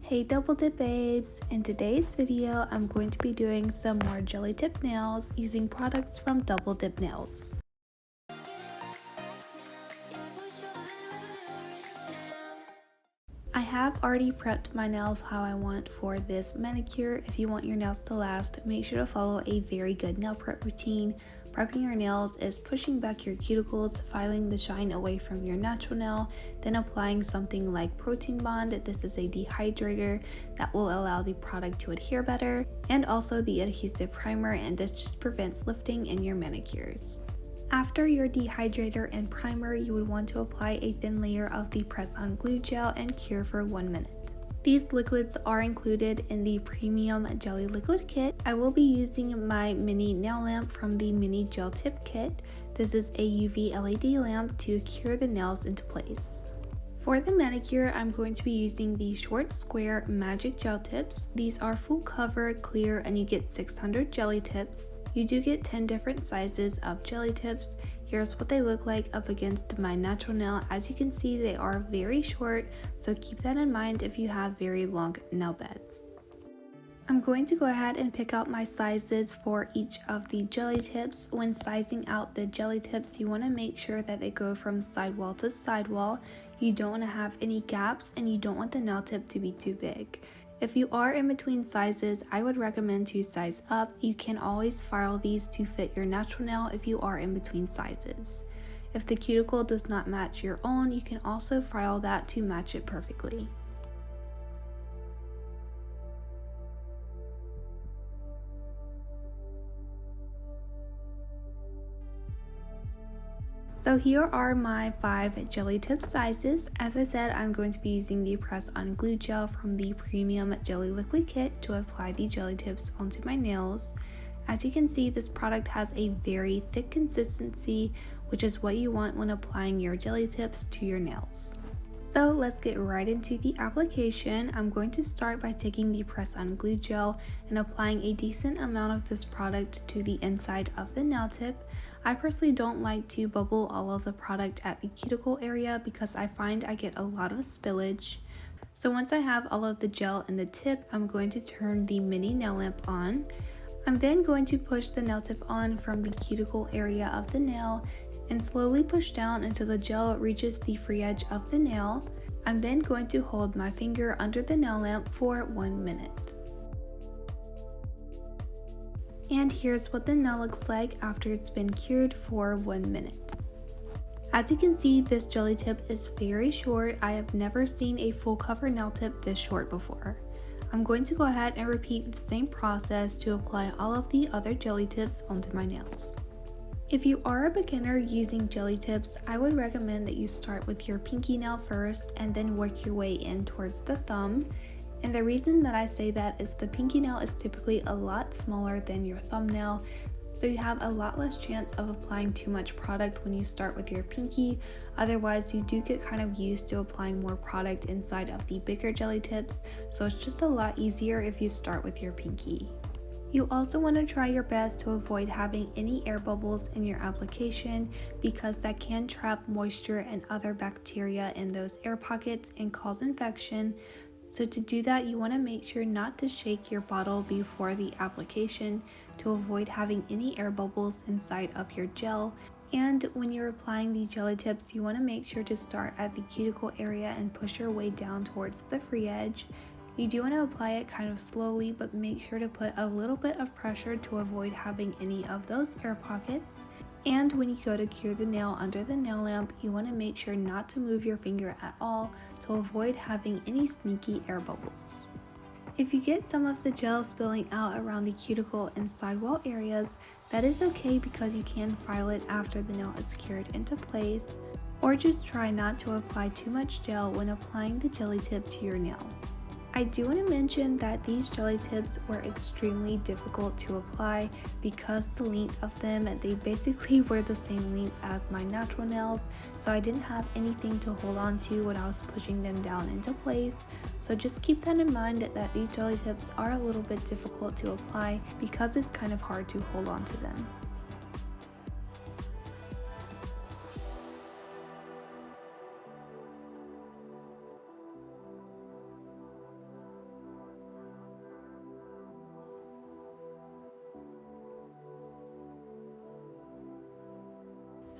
Hey Double Dip babes! In today's video, I'm going to be doing some more jelly tip nails using products from Double Dip Nails. I have already prepped my nails how I want for this manicure. If you want your nails to last, make sure to follow a very good nail prep routine. Prepping your nails is pushing back your cuticles, filing the shine away from your natural nail, then applying something like Protein Bond. This is a dehydrator that will allow the product to adhere better, and also the adhesive primer, and this just prevents lifting in your manicures. After your dehydrator and primer, you would want to apply a thin layer of the press-on glue gel and cure for 1 minute. These liquids are included in the premium jelly liquid kit. I will be using my mini nail lamp from the mini gel tip kit. This is a UV LED lamp to cure the nails into place. For the manicure, I'm going to be using the short square magic gel tips. These are full cover, clear, and you get 600 jelly tips. You do get 10 different sizes of jelly tips. Here's what they look like up against my natural nail. As you can see, they are very short, so keep that in mind if you have very long nail beds. I'm going to go ahead and pick out my sizes for each of the jelly tips. When sizing out the jelly tips, you want to make sure that they go from sidewall to sidewall. You don't want to have any gaps, and you don't want the nail tip to be too big. If you are in between sizes, I would recommend to size up. You can always file these to fit your natural nail if you are in between sizes. If the cuticle does not match your own, you can also file that to match it perfectly. So here are my 5 jelly tip sizes. As I said, I'm going to be using the press-on glue gel from the premium jelly liquid kit to apply the jelly tips onto my nails. As you can see, this product has a very thick consistency, which is what you want when applying your jelly tips to your nails. So let's get right into the application. I'm going to start by taking the press-on glue gel and applying a decent amount of this product to the inside of the nail tip. I personally don't like to bubble all of the product at the cuticle area because I find I get a lot of spillage. So once I have all of the gel in the tip, I'm going to turn the mini nail lamp on. I'm then going to push the nail tip on from the cuticle area of the nail and slowly push down until the gel reaches the free edge of the nail. I'm then going to hold my finger under the nail lamp for 1 minute. And here's what the nail looks like after it's been cured for 1 minute. As you can see, this jelly tip is very short. I have never seen a full cover nail tip this short before. I'm going to go ahead and repeat the same process to apply all of the other jelly tips onto my nails. If you are a beginner using jelly tips, I would recommend that you start with your pinky nail first and then work your way in towards the thumb. And the reason that I say that is the pinky nail is typically a lot smaller than your thumbnail, so you have a lot less chance of applying too much product when you start with your pinky. Otherwise, you do get kind of used to applying more product inside of the bigger jelly tips, so it's just a lot easier if you start with your pinky. You also want to try your best to avoid having any air bubbles in your application because that can trap moisture and other bacteria in those air pockets and cause infection. So to do that, you want to make sure not to shake your bottle before the application to avoid having any air bubbles inside of your gel. And when you're applying the jelly tips, you want to make sure to start at the cuticle area and push your way down towards the free edge. You do want to apply it kind of slowly, but make sure to put a little bit of pressure to avoid having any of those air pockets. And when you go to cure the nail under the nail lamp, you want to make sure not to move your finger at all to avoid having any sneaky air bubbles. If you get some of the gel spilling out around the cuticle and sidewall areas, that is okay because you can file it after the nail is cured into place, or just try not to apply too much gel when applying the jelly tip to your nail. I do want to mention that these jelly tips were extremely difficult to apply because the length of them, they basically were the same length as my natural nails, so I didn't have anything to hold on to when I was pushing them down into place. So just keep that in mind that these jelly tips are a little bit difficult to apply because it's kind of hard to hold on to them.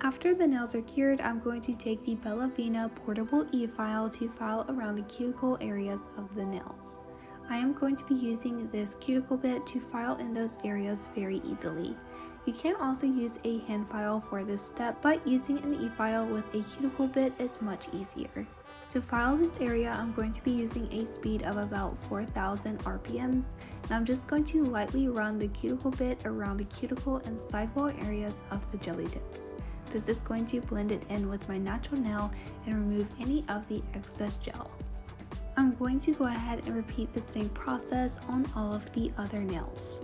After the nails are cured, I'm going to take the BellaVena portable e-file to file around the cuticle areas of the nails. I am going to be using this cuticle bit to file in those areas very easily. You can also use a hand file for this step, but using an e-file with a cuticle bit is much easier. To file this area, I'm going to be using a speed of about 4,000 RPMs, and I'm just going to lightly run the cuticle bit around the cuticle and sidewall areas of the jelly tips. This is going to blend it in with my natural nail and remove any of the excess gel. I'm going to go ahead and repeat the same process on all of the other nails.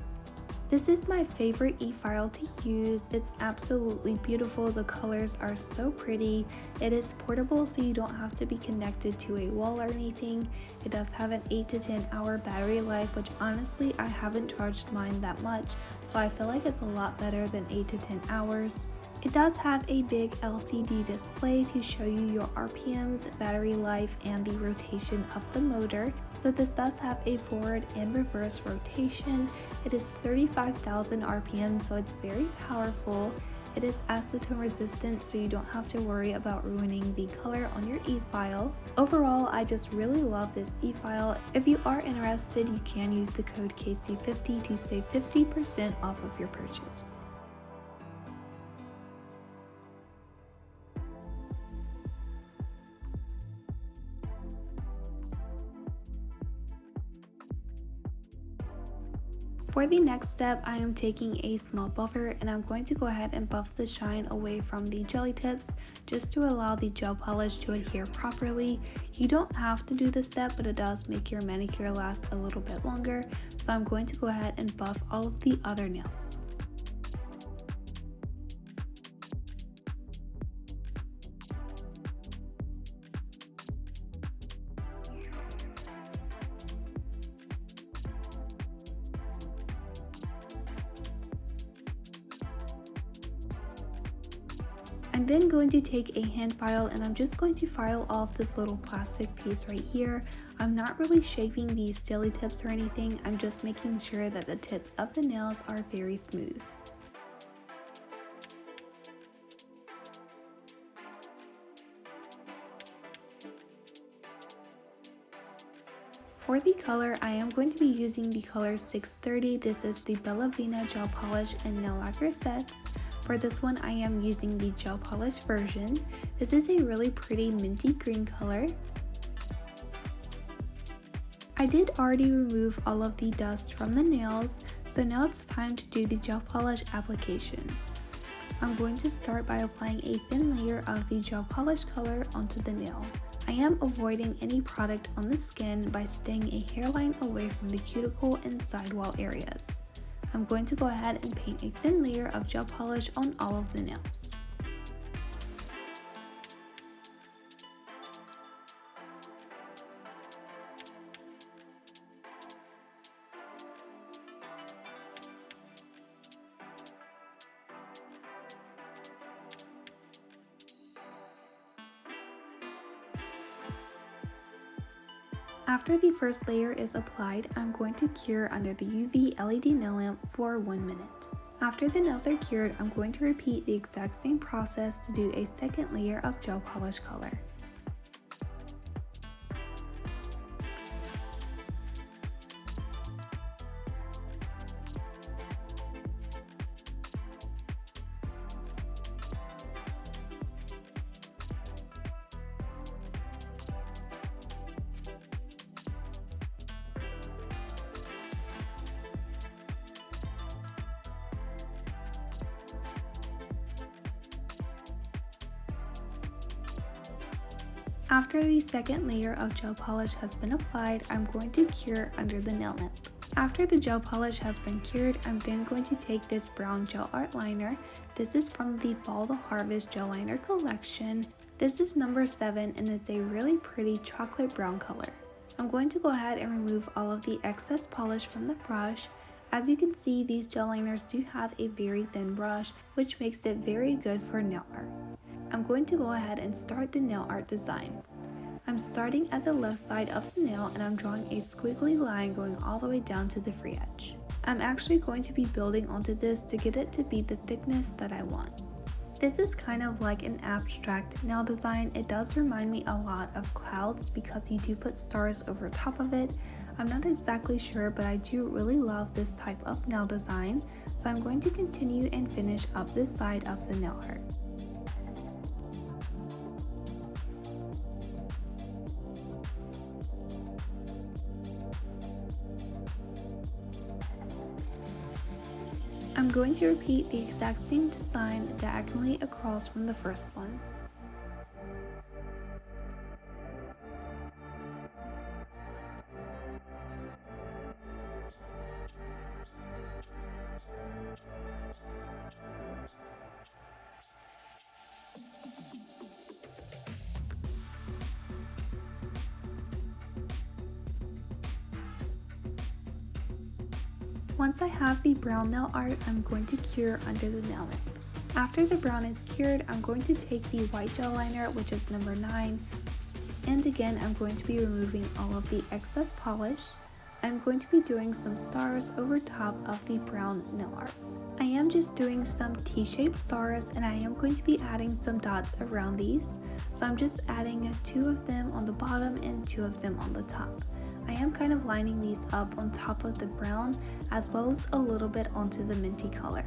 This is my favorite e-file to use. It's absolutely beautiful. The colors are so pretty. It is portable, so you don't have to be connected to a wall or anything. It does have an 8 to 10 hour battery life, which honestly I haven't charged mine that much, so I feel like it's a lot better than 8 to 10 hours. It does have a big LCD display to show you your RPMs, battery life, and the rotation of the motor. So this does have a forward and reverse rotation. It is 35,000 RPM, so it's very powerful. It is acetone resistant, so you don't have to worry about ruining the color on your e-file. Overall, I just really love this e-file. If you are interested, you can use the code KC50 to save 50% off of your purchase. For the next step, I am taking a small buffer and I'm going to go ahead and buff the shine away from the jelly tips just to allow the gel polish to adhere properly. You don't have to do this step, but it does make your manicure last a little bit longer. So I'm going to go ahead and buff all of the other nails. I'm then going to take a hand file and I'm just going to file off this little plastic piece right here. I'm not really shaving these jelly tips or anything, I'm just making sure that the tips of the nails are very smooth. For the color, I am going to be using the color 630. This is the BellaVena gel polish and nail lacquer sets. For this one, I am using the gel polish version. This is a really pretty minty green color. I did already remove all of the dust from the nails, so now it's time to do the gel polish application. I'm going to start by applying a thin layer of the gel polish color onto the nail. I am avoiding any product on the skin by staying a hairline away from the cuticle and sidewall areas. I'm going to go ahead and paint a thin layer of gel polish on all of the nails. After the first layer is applied, I'm going to cure under the UV LED nail lamp for 1 minute. After the nails are cured, I'm going to repeat the exact same process to do a second layer of gel polish color. After the second layer of gel polish has been applied, I'm going to cure under the nail lamp. After the gel polish has been cured, I'm then going to take this brown gel art liner. This is from the Fall to Harvest gel liner collection. This is number 7 and it's a really pretty chocolate brown color. I'm going to go ahead and remove all of the excess polish from the brush. As you can see, these gel liners do have a very thin brush, which makes it very good for nail art. I'm going to go ahead and start the nail art design. I'm starting at the left side of the nail and I'm drawing a squiggly line going all the way down to the free edge. I'm actually going to be building onto this to get it to be the thickness that I want. This is kind of like an abstract nail design. It does remind me a lot of clouds because you do put stars over top of it. I'm not exactly sure, but I do really love this type of nail design. So I'm going to continue and finish up this side of the nail art. I'm going to repeat the exact same design diagonally across from the first one. Once I have the brown nail art, I'm going to cure under the nail lip. After the brown is cured, I'm going to take the white gel liner, which is number 9, and again I'm going to be removing all of the excess polish. I'm going to be doing some stars over top of the brown nail art. I am just doing some T-shaped stars, and I am going to be adding some dots around these. So I'm just adding 2 of them on the bottom and 2 of them on the top. I am kind of lining these up on top of the brown as well as a little bit onto the minty color.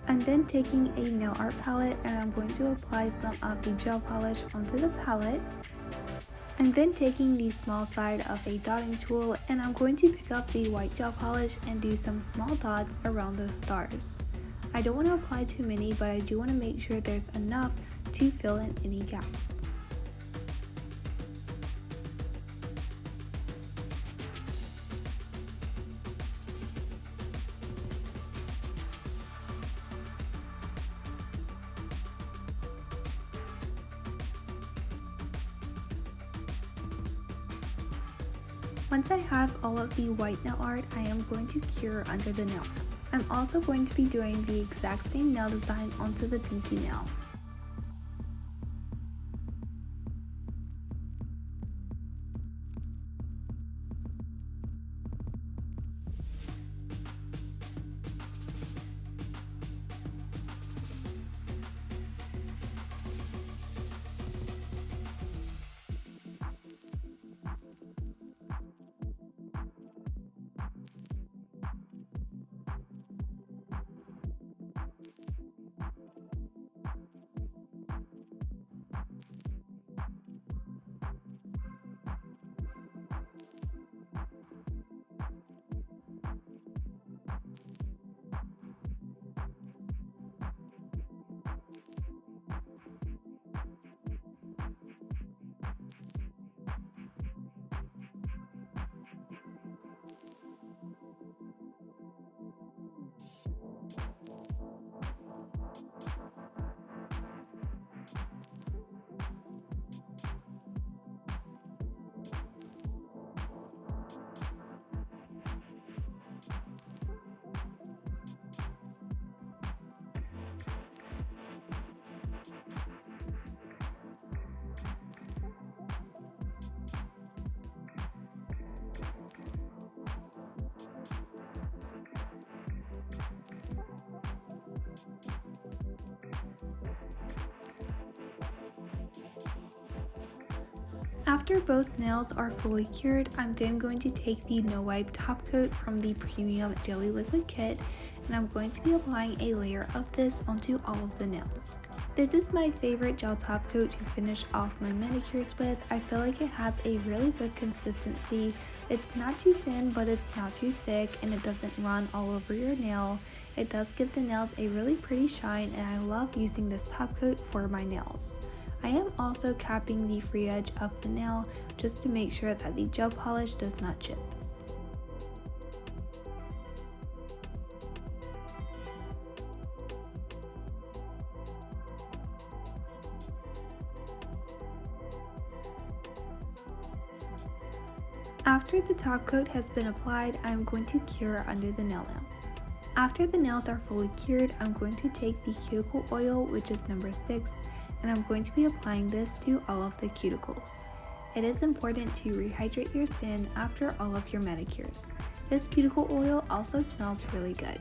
I'm then taking a nail art palette and I'm going to apply some of the gel polish onto the palette. I'm then taking the small side of a dotting tool and I'm going to pick up the white gel polish and do some small dots around those stars. I don't want to apply too many, but I do want to make sure there's enough to fill in any gaps. Once I have all of the white nail art, I am going to cure under the nail. I'm also going to be doing the exact same nail design onto the pinky nail. After both nails are fully cured, I'm then going to take the no wipe top coat from the premium jelly liquid kit and I'm going to be applying a layer of this onto all of the nails. This is my favorite gel top coat to finish off my manicures with. I feel like it has a really good consistency. It's not too thin, but it's not too thick, and it doesn't run all over your nail. It does give the nails a really pretty shine, and I love using this top coat for my nails. I am also capping the free edge of the nail just to make sure that the gel polish does not chip. After the top coat has been applied, I'm going to cure under the nail lamp. After the nails are fully cured, I'm going to take the cuticle oil, which is number 6, and I'm going to be applying this to all of the cuticles. It is important to rehydrate your skin after all of your manicures. This cuticle oil also smells really good.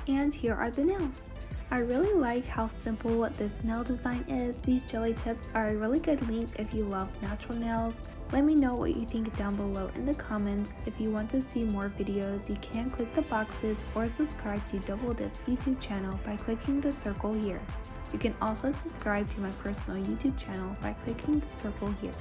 And here are the nails. I really like how simple this nail design is. These jelly tips are a really good link if you love natural nails. Let me know what you think down below in the comments. If you want to see more videos, you can click the boxes or subscribe to Double Dip's YouTube channel by clicking the circle here. You can also subscribe to my personal YouTube channel by clicking the circle here.